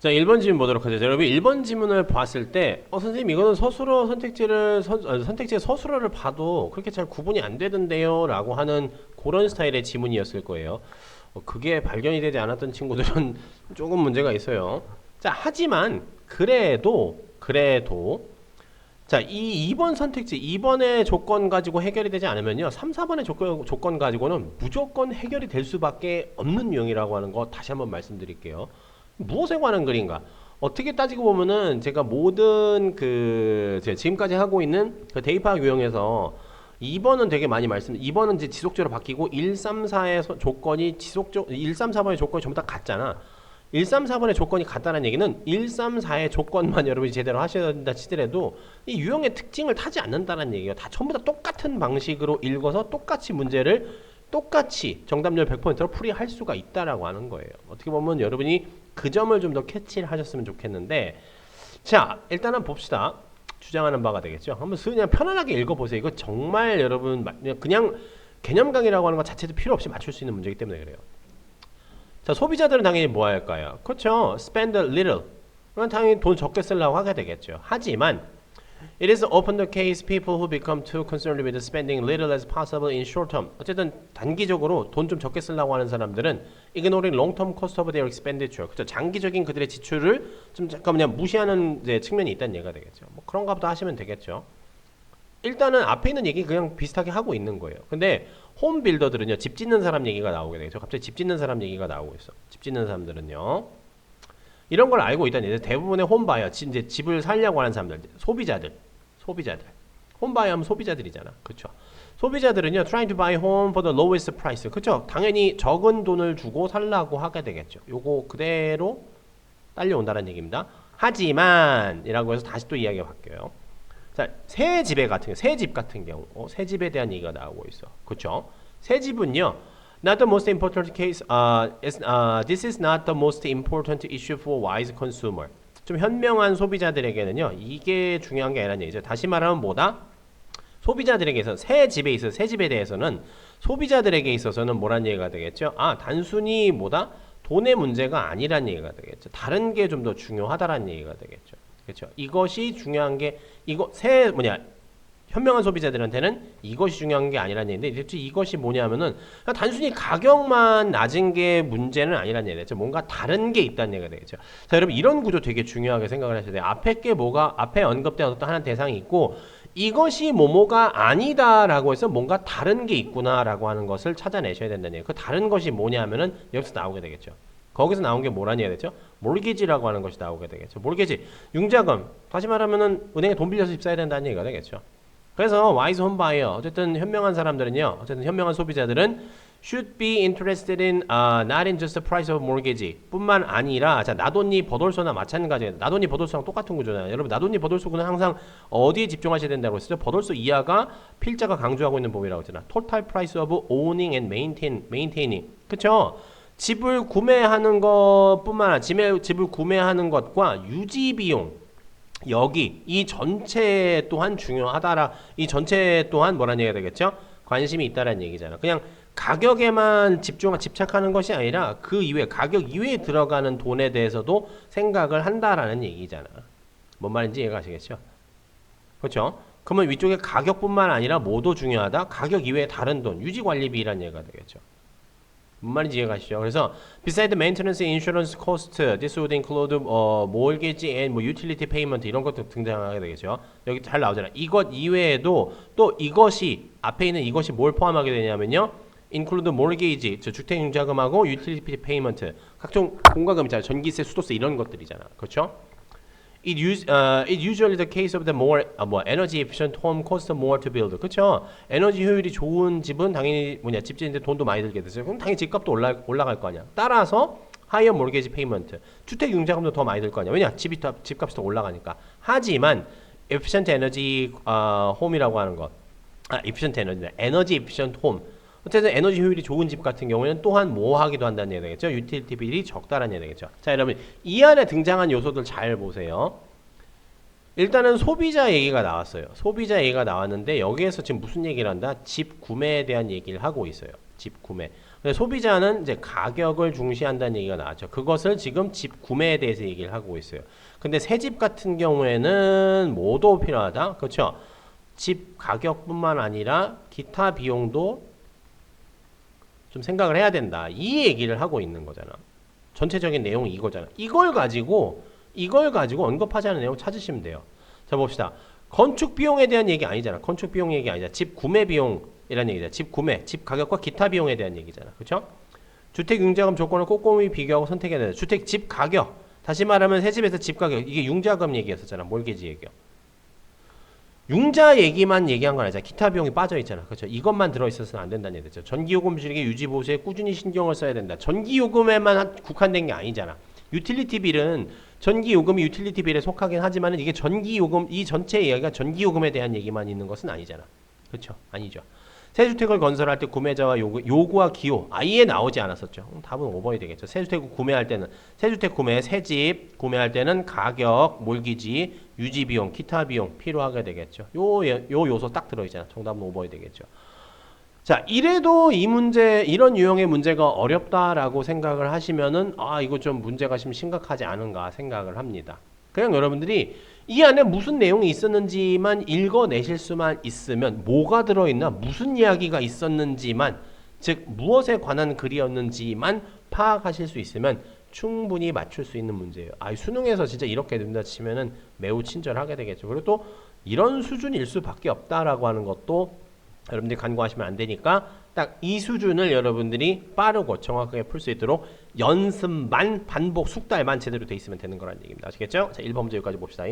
자, 1번 지문 보도록 하죠. 자, 여러분 1번 지문을 봤을 때 선생님 이거는 서술어 선택지의 서술어를 봐도 그렇게 잘 구분이 안 되던데요 라고 하는 그런 스타일의 지문이었을 거예요. 그게 발견이 되지 않았던 친구들은 조금 문제가 있어요. 자, 하지만 그래도 자, 이 2번 선택지 2번의 조건 가지고 해결이 되지 않으면요 3, 4번의 조건 가지고는 무조건 해결이 될 수밖에 없는 유형이라고 하는 거 다시 한번 말씀드릴게요. 무엇에 관한 글인가? 어떻게 따지고 보면은 제가 모든 제가 지금까지 하고 있는 그 대입학 유형에서 2번은 되게 많이 2번은 이제 지속적으로 바뀌고 1, 3, 4의 조건이 1, 3, 4번의 조건이 전부 다 같잖아. 1, 3, 4번의 조건이 같다는 얘기는 1, 3, 4의 조건만 여러분이 제대로 하셔야 된다 치더라도 이 유형의 특징을 타지 않는다는 얘기예요. 다 전부 다 똑같은 방식으로 읽어서 똑같이 문제를 똑같이 정답률 100%로 풀이할 수가 있다라고 하는 거예요. 어떻게 보면 여러분이 그 점을 좀 더 캐치를 하셨으면 좋겠는데, 자, 일단은 봅시다. 주장하는 바가 되겠죠. 한번 그냥 편안하게 읽어보세요. 이거 정말 여러분 그냥 개념 강의라고 하는 것 자체도 필요 없이 맞출 수 있는 문제이기 때문에 그래요. 자, 소비자들은 당연히 뭐 할까요? 그렇죠. spend a little. 그럼 당연히 돈 적게 쓰려고 하게 되겠죠. 하지만 it is often the case people who become too concerned with spending little as possible in short term. 어쨌든 단기적으로 돈 좀 적게 쓰려고 하는 사람들은 ignoring long-term cost of their expenditure. 그렇죠. 장기적인 그들의 지출을 좀 잠깐 그냥 무시하는 측면이 있다는 얘기가 되겠죠. 뭐 그런가 보다 하시면 되겠죠. 일단은 앞에 있는 얘기 그냥 비슷하게 하고 있는 거예요. 근데 홈 빌더들은요. 집 짓는 사람 얘기가 나오게 되겠죠. 갑자기 집 짓는 사람 얘기가 나오고 있어. 집 짓는 사람들은요. 이런 걸 알고 있다는 얘기죠. 대부분의 홈바이어, 이제 집을 살려고 하는 사람들, 소비자들. 홈바이어 하면 소비자들이잖아. 그쵸? 소비자들은요, trying to buy home for the lowest price. 그쵸? 당연히 적은 돈을 주고 살라고 하게 되겠죠. 요거 그대로 딸려온다는 얘기입니다. 하지만, 이라고 해서 다시 또 이야기가 바뀌어요. 자, 새 집 같은 경우, 새 집에 대한 얘기가 나오고 있어. 그쵸? 새 집은요, not the most important case. This is not the most important issue for wise consumer. 좀 현명한 소비자들에게는요, 이게 중요한 게 아니라는 얘기죠. 다시 말하면 뭐다? 소비자들에게서 새 집에 대해서는 소비자들에게 있어서는 뭐란 얘기가 되겠죠? 단순히 뭐다? 돈의 문제가 아니란 얘기가 되겠죠. 다른 게 좀 더 중요하다라는 얘기가 되겠죠. 그렇죠? 이것이 중요한 게 현명한 소비자들한테는 이것이 중요한 게 아니라는 얘기인데 대체 이것이 뭐냐면은 단순히 가격만 낮은 게 문제는 아니라는 얘기죠. 뭔가 다른 게 있다는 얘기가 되겠죠. 자, 여러분 이런 구조 되게 중요하게 생각을 하셔야 돼요. 앞에 언급된 어떤 하나의 대상이 있고 이것이 뭐뭐가 아니다라고 해서 뭔가 다른 게 있구나라고 하는 것을 찾아내셔야 된다는 얘기예요. 그 다른 것이 뭐냐면은 여기서 나오게 되겠죠. 거기서 나온 게 뭐라는 얘기가 되죠? 몰기지라고 하는 것이 나오게 되겠죠. 몰기지, 융자금. 다시 말하면은 은행에 돈 빌려서 집 사야 된다는 얘기가 되겠죠. 그래서 wise home buyer, 어쨌든 현명한 사람들은요, 어쨌든 현명한 소비자들은 should be interested in not in just the price of mortgage 뿐만 아니라 자, 나돈니 버돌소나 마찬가지예요. 나돈니 버돌소랑 똑같은 구조잖아요. 여러분 나돈니 버돌소는 항상 어디에 집중하셔야 된다고 했었죠? 버돌소 이하가 필자가 강조하고 있는 법이라고 했잖아. total price of owning and maintaining. 그쵸? 집을 구매하는 것뿐만 아니라 집을 구매하는 것과 유지 비용, 여기 이 전체 또한 중요하다라. 이 전체 또한 뭐라는 얘기가 되겠죠? 관심이 있다라는 얘기잖아. 그냥 가격에만 집착하는 것이 아니라 그 이외 가격 이외에 들어가는 돈에 대해서도 생각을 한다라는 얘기잖아. 뭔 말인지 이해가시겠죠? 그렇죠? 그러면 위쪽에 가격뿐만 아니라 뭐도 중요하다? 가격 이외에 다른 돈, 유지관리비라는 얘기가 되겠죠. 뭔 말인지 이해가시죠? 그래서 beside maintenance, insurance cost, this would include mortgage and utility payment 이런 것도 등장하게 되겠죠. 여기 잘 나오잖아. 이것 이외에도 또 이것이 앞에 있는 이것이 뭘 포함하게 되냐면요. include mortgage, 주택융자금하고 utility payment, 각종 공과금 있잖아요. 전기세, 수도세 이런 것들이잖아. 그렇죠? It usually the case of the more energy efficient home costs more to build. 그렇죠? 에너지 효율이 좋은 집은 당연히 집 짓는데 돈도 많이 들게 되죠. 그럼 당연히 집값도 올라갈 거 아니야. 따라서 higher mortgage payment, 주택 융자금도 더 많이 들 거 아니야. 왜냐? 집값이 더 올라가니까. 하지만 efficient energy home이라고 하는 것, efficient energy efficient home. 어쨌든 에너지 효율이 좋은 집 같은 경우에는 또한 뭐 하기도 한다는 얘기 되겠죠. 유틸리티 빌이 적다라는 얘기 되겠죠. 자, 여러분 이 안에 등장한 요소들 잘 보세요. 일단은 소비자 얘기가 나왔어요. 소비자 얘기가 나왔는데 여기에서 지금 무슨 얘기를 한다? 집 구매에 대한 얘기를 하고 있어요. 집 구매. 근데 소비자는 이제 가격을 중시한다는 얘기가 나왔죠. 그것을 지금 집 구매에 대해서 얘기를 하고 있어요. 근데 새 집 같은 경우에는 뭐도 필요하다? 그렇죠? 집 가격뿐만 아니라 기타 비용도 좀 생각을 해야 된다. 이 얘기를 하고 있는 거잖아. 전체적인 내용이 이거잖아. 이걸 가지고 언급하자는 내용 찾으시면 돼요. 자, 봅시다. 건축 비용에 대한 얘기 아니잖아. 건축 비용 얘기 아니잖아. 집 구매 비용이라는 얘기잖아. 집 구매, 집 가격과 기타 비용에 대한 얘기잖아. 그렇죠? 주택 융자금 조건을 꼼꼼히 비교하고 선택해야 된다. 주택 집 가격. 다시 말하면 새 집에서 집 가격. 이게 융자금 얘기였었잖아. 몰개지 얘기요. 융자 얘기만 얘기한 건 아니잖아. 기타 비용이 빠져 있잖아. 그렇죠? 이것만 들어 있어서는 안 된다는 얘기죠. 전기요금 줄이기 유지 보수에 꾸준히 신경을 써야 된다. 전기요금에만 국한된 게 아니잖아. 유틸리티 빌은 전기요금이 유틸리티 빌에 속하긴 하지만 이게 전기요금 이 전체 이야기가 전기요금에 대한 얘기만 있는 것은 아니잖아. 그렇죠? 아니죠. 새 주택을 건설할 때 구매자와 요구와 기호 아예 나오지 않았었죠. 답은 5번이 되겠죠. 새 주택을 구매할 때는 새 주택 구매, 새 집 구매할 때는 가격, 몰기지, 유지 비용, 기타 비용 필요하게 되겠죠. 요 요소 딱 들어있잖아. 정답은 5번이 되겠죠. 자, 이래도 이 문제, 이런 유형의 문제가 어렵다라고 생각을 하시면은, 아, 이거 좀 문제가 좀 심각하지 않은가 생각을 합니다. 그냥 여러분들이 이 안에 무슨 내용이 있었는지만 읽어내실 수만 있으면, 뭐가 들어있나, 무슨 이야기가 있었는지만, 즉, 무엇에 관한 글이었는지만 파악하실 수 있으면 충분히 맞출 수 있는 문제예요. 아, 수능에서 진짜 이렇게 된다 치면은 매우 친절하게 되겠죠. 그리고 또 이런 수준일 수밖에 없다라고 하는 것도 여러분들이 간과하시면 안 되니까 딱 이 수준을 여러분들이 빠르고 정확하게 풀 수 있도록 연습만 반복 숙달만 제대로 돼 있으면 되는 거라는 얘기입니다. 아시겠죠? 자, 1번 문제 여기까지 봅시다.